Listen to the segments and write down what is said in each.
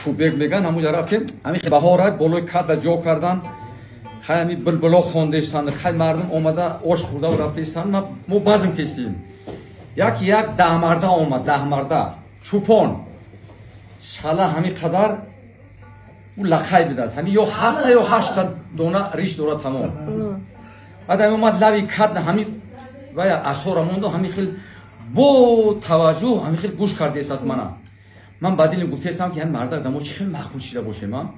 چوبک میگن همون رفتیم همین بهار بالای کات جا کردن خیلی بلبلا خوانده‌استند خیلی مردم اومده آش خورده و رفته‌استند ما بازم کشیدیم یک ده مرده اومد ده مرده چوپان سالا همین قدر اون لقای بده همین یا 7 یا 8 دونه ریش داره تمام بعد اومد لوی کات همین و اسورا موندو همین خیلی با توجه همین خیلی گوش کرده است از من بعدی گفتم که هم مرد دمو چه مخوش شده باشه من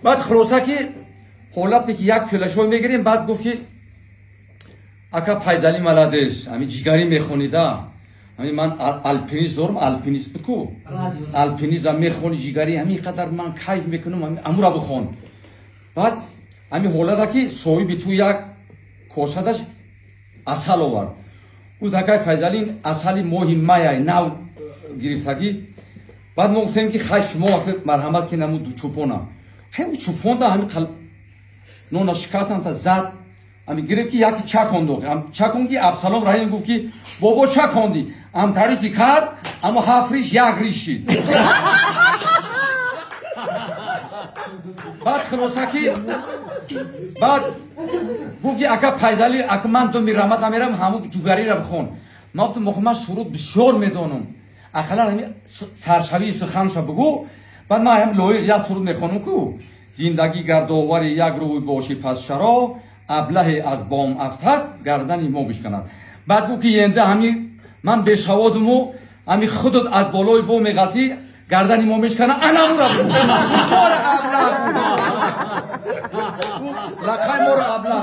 بعد خلاصه که حالتی که یک کلاشو میگیریم بعد گفت که اکا پایزلی ملادش همین جیگری میخونیده همین من الپینیست دارم الپینیست بکو الپینیزم میخونی جیگری همین قدر من کیف میکنم همین امورا بخون بعد همین حالتی که صاحب تو یک کوشادش اصل آورد او دکای فایزلی اصلی مهمه نو گرفتگی بعد ما گفتیم که خش ما مرحمت که نمود چوپونا خیلی چوپون دا همین نونا شکستن تا زد همین گرفت که یکی چه کندو چه که ابسالام رایین گفت که بابا چه کندی هم تاریکی کرد اما هفت یک ریش شید بعد خلاصه که بعد گفت که اکا پایزلی اکا من تو میرمد نمیرم همون جوگری را بخون ما گفتم مخمش سرود بسیار میدونم اخلا همین سرشوی سخنش بگو بعد ما هم لایق یک سرود میخونم که زندگی گردآور یک روی باشی پس شرا ابله از بام افتد گردن ما بشکند بعد گفت که ینده همین من بشوادم و همین خودت از بالای بو میغلطی گردن ما میشکنه انا مورا بگو مور ابله لکای مور ابله